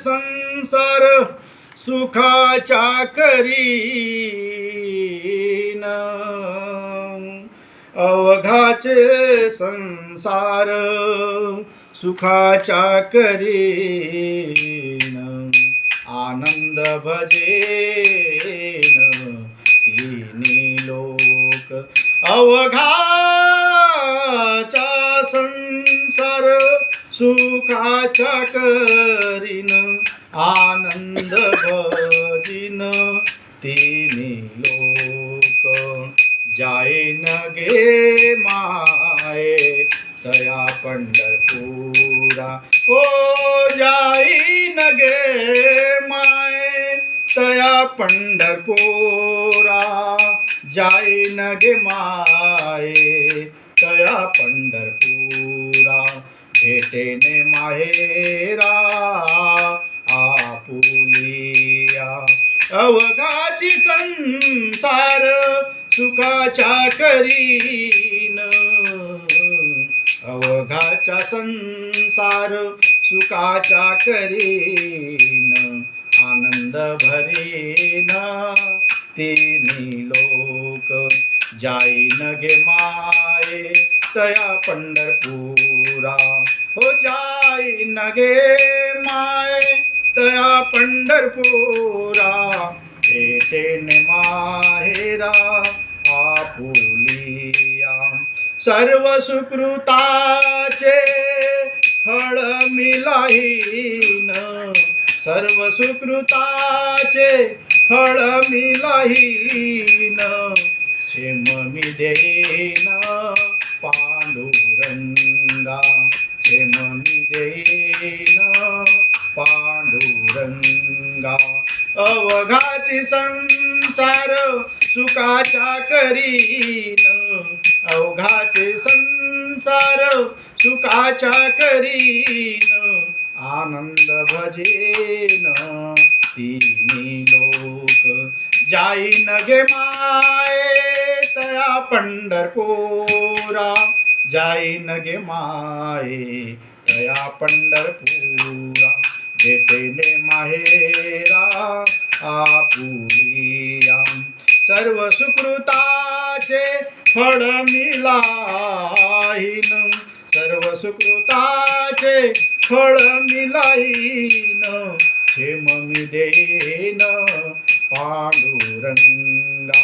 संसार सुखाच्या करीन, अवघाचे संसार सुखाच्या करीन, आनंद भजेन तिन्ही लोक, अवघाचा संसार सुखाचा करीन, आनंद भजिन तिन्ही लोक, जाईन गे माये तया पंढरपुरा, ओ जाईन गे माये तया पंढरपुरा, जाईन गे माये तया पंढरपुरा, भेटेने माहेरा आपुलिया, अवघाची संसार सुखाच्या करीन, अवघाचा संसार सुखाच्या करीन, आनंद भरीन तिन्ही लोक, जाईन गे माये तया पंढरपुरा, हो जाईन गे माये तया पंढरपुरा, भेटेने माहेरा आपुलिया, सर्व सुकृताचे फळ मिलाहीन, सर्व सुकृताचे फळ मिलाहीन, क्षेम मी देईन पांडुरंगा, क्षेम मी देईन पांडुरंगा, अवघाची संसार सुखाच्या करीन, अवघाचे संसार सुखाच्या करीन, आनंद भजेन तिन्ही लोक, जाईन गे माये तया पंढरपुरा, जाईन गे माये तया पंढरपुरा, भेटेने माहेरा आपुलिया, सर्व सुकृताचे फळ मिलाहीन, सर्व सुकृताचे फळ मिलाहीन, क्षेम मी देईन पांडुरंगा,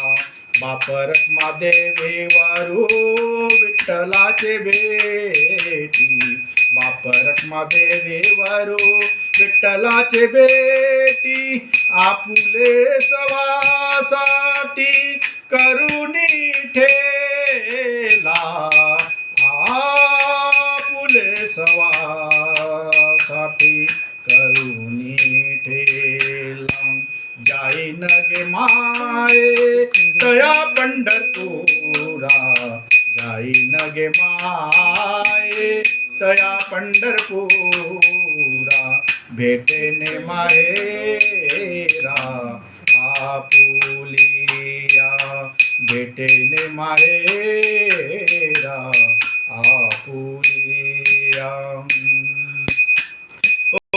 बाप रखमा देवे वारू विठ्ठलाचे भेटी, बाप रखमा देवे वारू विठ्ठलाचे भेटी, आपुले सवासाठी करुणी ठेला, आपुले सवासाठी करुणी ठेला, जाईन गे माये तया पंढरपुरा, जाईन गे माये तया पंढरपुरा, भेटेने माहेरा आपुलिया, भेटेने माहेरा आपुलिया.